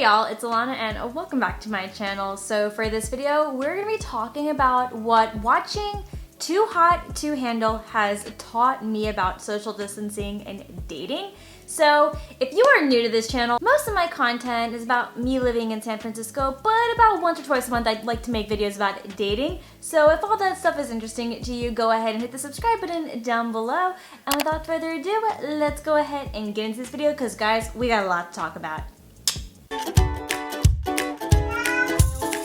Hey y'all, it's Ilana and welcome back to my channel. So for this video, we're going to be talking about what watching Too Hot to Handle has taught me about social distancing and dating. So if you are new to this channel, most of my content is about me living in San Francisco, but about once or twice a month I'd like to make videos about dating. So if all that stuff is interesting to you, go ahead and hit the subscribe button down below. And without further ado, let's go ahead and get into this video because guys, we got a lot to talk about.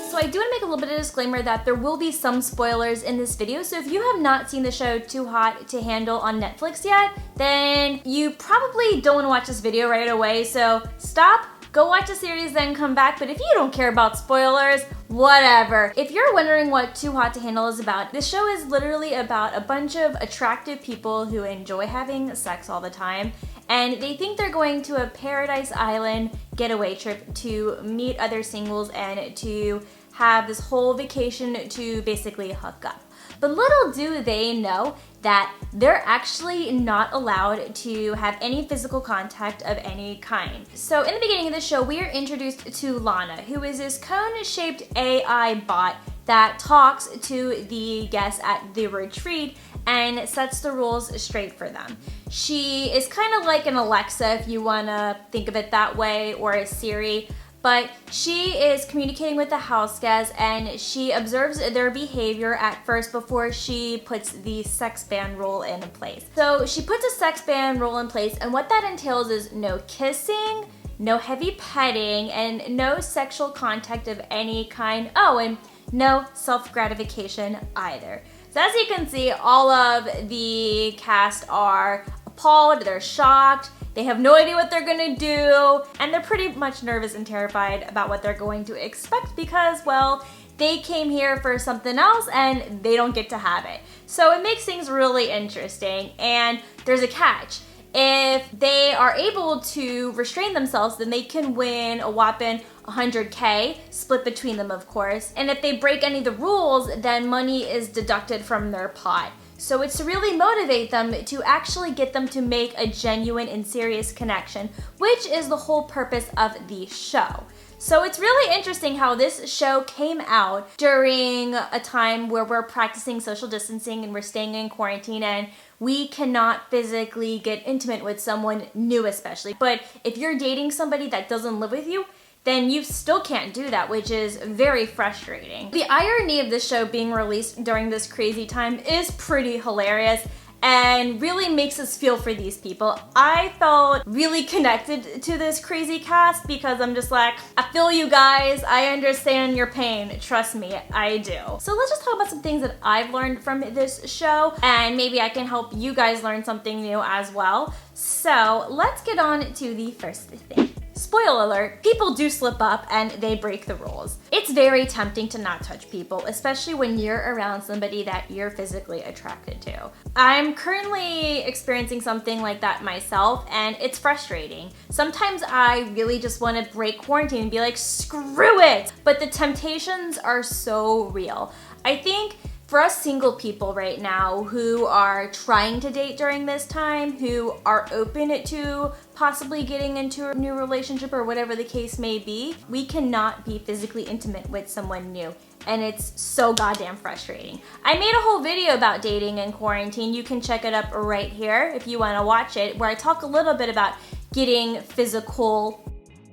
So I do want to make a little bit of a disclaimer that there will be some spoilers in this video, so if you have not seen the show Too Hot to Handle on Netflix yet, then you probably don't want to watch this video right away, so stop, go watch the series, then come back. But if you don't care about spoilers, whatever. If you're wondering what Too Hot to Handle is about, this show is literally about a bunch of attractive people who enjoy having sex all the time, and they think they're going to a paradise island getaway trip to meet other singles and to have this whole vacation to basically hook up. But little do they know that they're actually not allowed to have any physical contact of any kind. So in the beginning of the show, we are introduced to Ilana, who is this cone-shaped AI bot that talks to the guests at the retreat and sets the rules straight for them. She is kind of like an Alexa, if you want to think of it that way, or a Siri. But she is communicating with the house guests and she observes their behavior at first before she puts the sex ban rule in place. So she puts a sex ban rule in place, and what that entails is no kissing, no heavy petting, and no sexual contact of any kind. Oh, and no self-gratification either. So as you can see, all of the cast are appalled, they're shocked, they have no idea what they're gonna do, and they're pretty much nervous and terrified about what they're going to expect because, well, they came here for something else and they don't get to have it. So it makes things really interesting, and there's a catch. If they are able to restrain themselves, then they can win a whopping 100K, split between them of course, and if they break any of the rules, then money is deducted from their pot. So it's to really motivate them to actually get them to make a genuine and serious connection, which is the whole purpose of the show. So it's really interesting how this show came out during a time where we're practicing social distancing and we're staying in quarantine and we cannot physically get intimate with someone new especially. But if you're dating somebody that doesn't live with you, then you still can't do that, which is very frustrating. The irony of this show being released during this crazy time is pretty hilarious and really makes us feel for these people. I felt really connected to this crazy cast because I'm just like, I feel you guys, I understand your pain, trust me, I do. So let's just talk about some things that I've learned from this show, and maybe I can help you guys learn something new as well. So let's get on to the first thing. Spoiler alert, people do slip up and they break the rules. It's very tempting to not touch people, especially when you're around somebody that you're physically attracted to. I'm currently experiencing something like that myself, and it's frustrating. Sometimes I really just want to break quarantine and be like, screw it! But the temptations are so real. I think for us single people right now who are trying to date during this time, who are open to possibly getting into a new relationship or whatever the case may be, we cannot be physically intimate with someone new. And it's so goddamn frustrating. I made a whole video about dating in quarantine. You can check it up right here if you want to watch it, where I talk a little bit about getting physical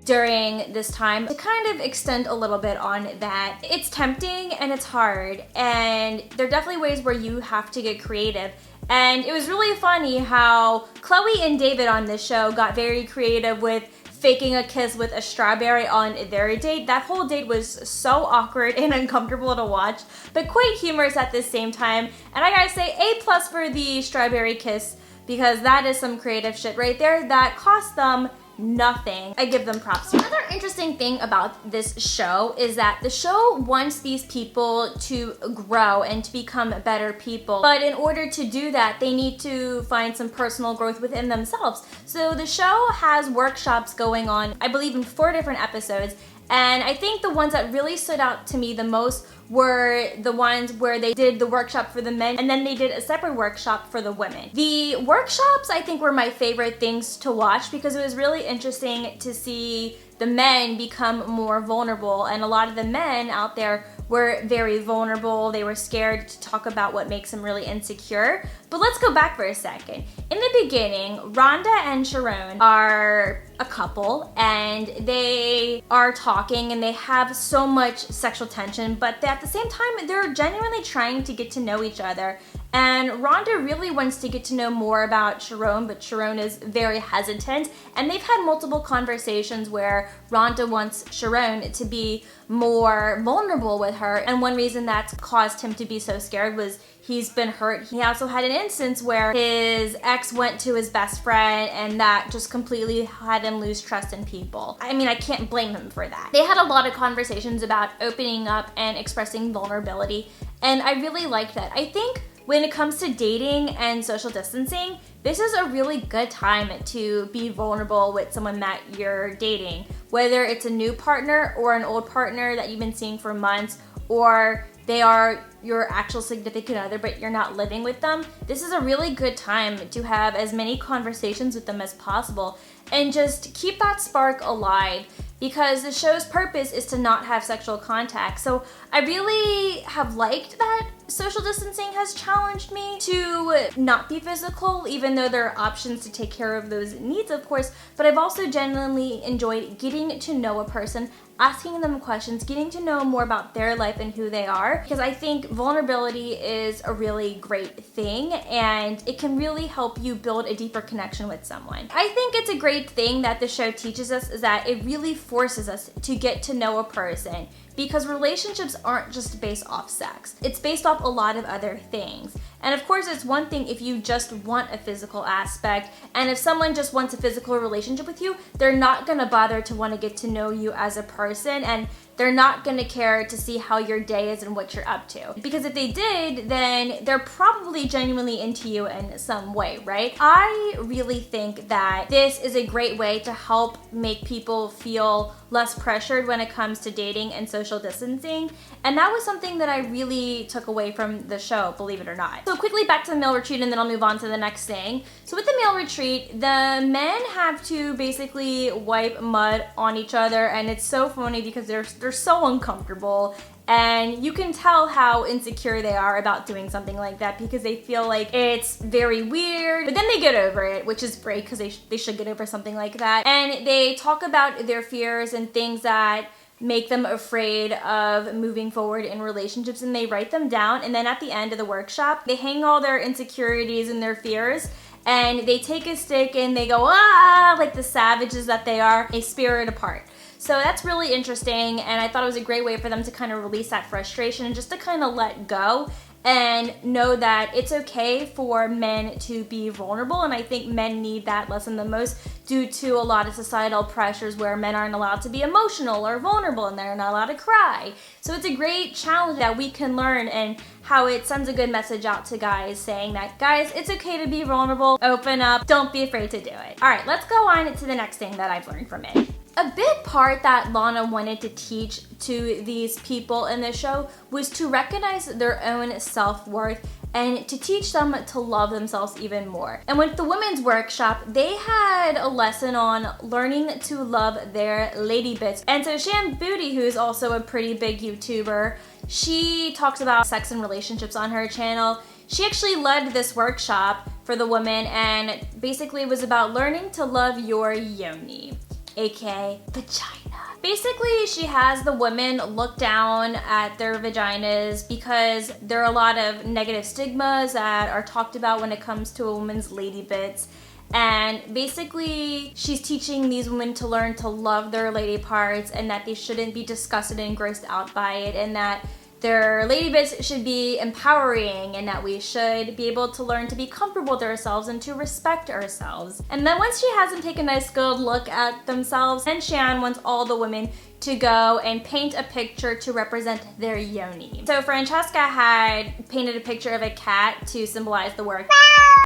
during this time. To kind of extend a little bit on that, it's tempting and it's hard, and there are definitely ways where you have to get creative. And it was really funny how Chloe and David on this show got very creative with faking a kiss with a strawberry on their date. That whole date was so awkward and uncomfortable to watch, but quite humorous at the same time. And I gotta say, A+ for the strawberry kiss, because that is some creative shit right there that cost them nothing. I give them props. Another interesting thing about this show is that the show wants these people to grow and to become better people, but in order to do that, they need to find some personal growth within themselves. So the show has workshops going on, I believe in 4 different episodes, and I think the ones that really stood out to me the most were the ones where they did the workshop for the men and then they did a separate workshop for the women. The workshops I think were my favorite things to watch because it was really interesting to see the men become more vulnerable, and a lot of the men out there were very vulnerable. They were scared to talk about what makes them really insecure. But let's go back for a second. In the beginning, Rhonda and Sharon are a couple, and they are talking and they have so much sexual tension, but at the same time, they're genuinely trying to get to know each other. And Rhonda really wants to get to know more about Sharon, but Sharon is very hesitant. And they've had multiple conversations where Rhonda wants Sharon to be more vulnerable with her. And one reason that's caused him to be so scared was he's been hurt. He also had an instance where his ex went to his best friend, and that just completely had him lose trust in people. I mean, I can't blame him for that. They had a lot of conversations about opening up and expressing vulnerability, and I really liked that. I think when it comes to dating and social distancing, this is a really good time to be vulnerable with someone that you're dating. Whether it's a new partner or an old partner that you've been seeing for months, or they are your actual significant other but you're not living with them, this is a really good time to have as many conversations with them as possible and just keep that spark alive, because the show's purpose is to not have sexual contact. So I really have liked that social distancing has challenged me to not be physical, even though there are options to take care of those needs, of course, but I've also genuinely enjoyed getting to know a person, asking them questions, getting to know more about their life and who they are, because I think vulnerability is a really great thing and it can really help you build a deeper connection with someone. I think it's a great thing that the show teaches us, is that it really forces us to get to know a person, because relationships aren't just based off sex. It's based off a lot of other things. And of course, it's one thing if you just want a physical aspect, and if someone just wants a physical relationship with you, they're not gonna bother to want to get to know you as a person, and they're not gonna care to see how your day is and what you're up to. Because if they did, then they're probably genuinely into you in some way, right? I really think that this is a great way to help make people feel less pressured when it comes to dating and social distancing. And that was something that I really took away from the show, believe it or not. So quickly back to the male retreat, and then I'll move on to the next thing. So with the male retreat, the men have to basically wipe mud on each other, and it's so funny because they're so uncomfortable, and you can tell how insecure they are about doing something like that because they feel like it's very weird, but then they get over it, which is great because they should get over something like that. And they talk about their fears and things that make them afraid of moving forward in relationships, and they write them down, and then at the end of the workshop, they hang all their insecurities and their fears, and they take a stick and they go, ah, like the savages that they are, they spear it apart. So that's really interesting, and I thought it was a great way for them to kind of release that frustration and just to kind of let go and know that it's okay for men to be vulnerable. And I think men need that lesson the most due to a lot of societal pressures where men aren't allowed to be emotional or vulnerable and they're not allowed to cry. So it's a great challenge that we can learn, and how it sends a good message out to guys saying that, guys, it's okay to be vulnerable, open up, don't be afraid to do it. All right, let's go on to the next thing that I've learned from it. A big part that Lana wanted to teach to these people in the show was to recognize their own self-worth and to teach them to love themselves even more. And with the women's workshop, they had a lesson on learning to love their lady bits. And so Shan Booty, who's also a pretty big YouTuber, she talks about sex and relationships on her channel. She actually led this workshop for the women, and basically it was about learning to love your yoni, aka vagina. Basically, she has the women look down at their vaginas because there are a lot of negative stigmas that are talked about when it comes to a woman's lady bits. And basically, she's teaching these women to learn to love their lady parts, and that they shouldn't be disgusted and grossed out by it, and that their lady bits should be empowering, and that we should be able to learn to be comfortable with ourselves and to respect ourselves. And then once she has them take a nice good look at themselves, then Shan wants all the women to go and paint a picture to represent their yoni. So Francesca had painted a picture of a cat to symbolize the word.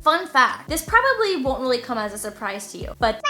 Fun fact, this probably won't really come as a surprise to you, but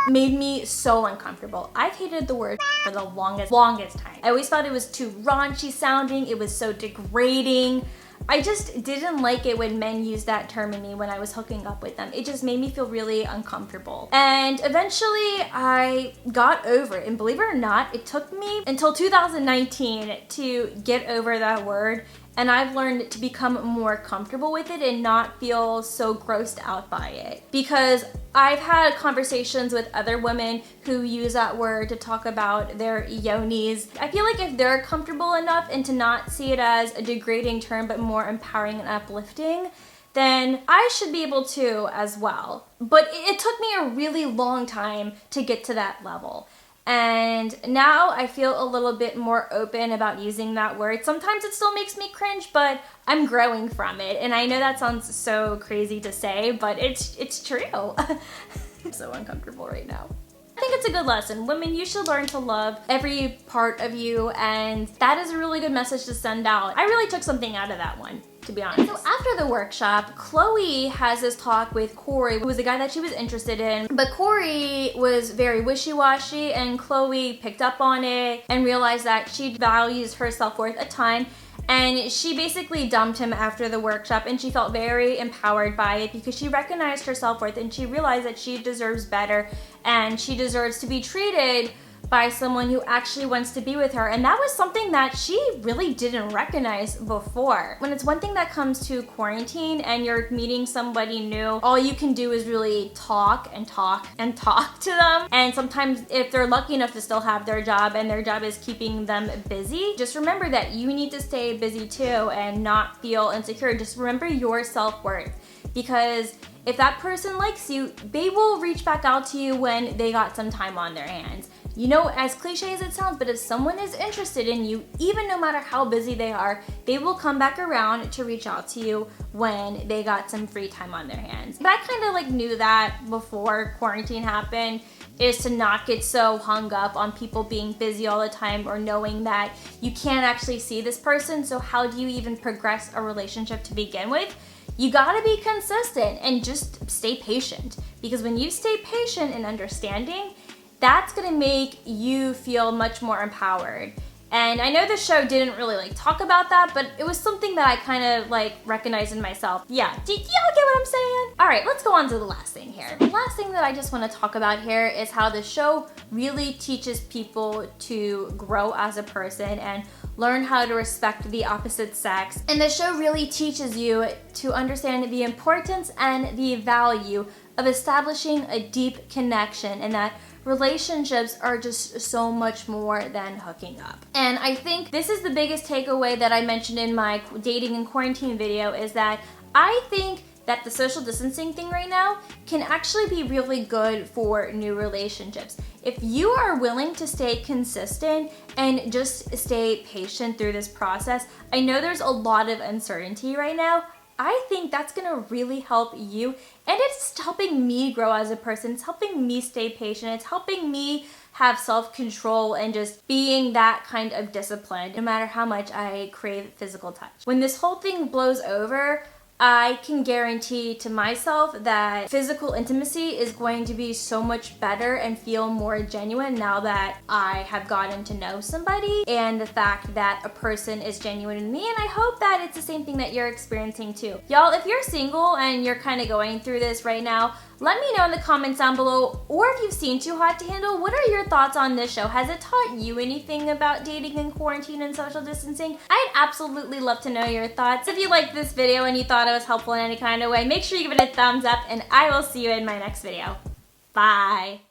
made me so uncomfortable. I've hated the word for the longest time. I always thought it was too raunchy sounding, it was so degrading. I just didn't like it when men used that term in me when I was hooking up with them. It just made me feel really uncomfortable. And eventually I got over it. And believe it or not, it took me until 2019 to get over that word. And I've learned to become more comfortable with it and not feel so grossed out by it. Because I've had conversations with other women who use that word to talk about their yonis. I feel like if they're comfortable enough and to not see it as a degrading term but more empowering and uplifting, then I should be able to as well. But it took me a really long time to get to that level. And now I feel a little bit more open about using that word. Sometimes it still makes me cringe, but I'm growing from it. And I know that sounds so crazy to say, but it's true. I'm so uncomfortable right now. I think it's a good lesson. Women, you should learn to love every part of you, and that is a really good message to send out. I really took something out of that one, to be honest. So after the workshop, Chloe has this talk with Corey, who was the guy that she was interested in, but Corey was very wishy-washy, and Chloe picked up on it and realized that she values her self-worth a ton. And she basically dumped him after the workshop, and she felt very empowered by it because she recognized her self-worth and she realized that she deserves better and she deserves to be treated by someone who actually wants to be with her. And that was something that she really didn't recognize before. When it's one thing that comes to quarantine and you're meeting somebody new, all you can do is really talk and talk and talk to them. And sometimes if they're lucky enough to still have their job and their job is keeping them busy, just remember that you need to stay busy too and not feel insecure. Just remember your self-worth, because if that person likes you, they will reach back out to you when they got some time on their hands. You know, as cliche as it sounds, but if someone is interested in you, even no matter how busy they are, they will come back around to reach out to you when they got some free time on their hands. But I kind of like knew that before quarantine happened, is to not get so hung up on people being busy all the time or knowing that you can't actually see this person, so how do you even progress a relationship to begin with? You gotta be consistent and just stay patient, because when you stay patient and understanding, that's gonna make you feel much more empowered. And I know the show didn't really like talk about that, but it was something that I kind of like recognized in myself. Yeah, do y'all get what I'm saying? All right, let's go on to the last thing here. The last thing that I just want to talk about here is how the show really teaches people to grow as a person and learn how to respect the opposite sex. And the show really teaches you to understand the importance and the value of establishing a deep connection, and that relationships are just so much more than hooking up. And I think this is the biggest takeaway that I mentioned in my dating and quarantine video, is that I think that the social distancing thing right now can actually be really good for new relationships. If you are willing to stay consistent and just stay patient through this process, I know there's a lot of uncertainty right now. I think that's gonna really help you, and it's helping me grow as a person. It's helping me stay patient. It's helping me have self-control and just being that kind of discipline, no matter how much I crave physical touch. When this whole thing blows over, I can guarantee to myself that physical intimacy is going to be so much better and feel more genuine now that I have gotten to know somebody, and the fact that a person is genuine in me, and I hope that it's the same thing that you're experiencing too. Y'all, if you're single and you're kind of going through this right now, let me know in the comments down below, or if you've seen Too Hot to Handle, what are your thoughts on this show? Has it taught you anything about dating in quarantine and social distancing? I'd absolutely love to know your thoughts. If you liked this video and you thought it was helpful in any kind of way, make sure you give it a thumbs up, and I will see you in my next video. Bye.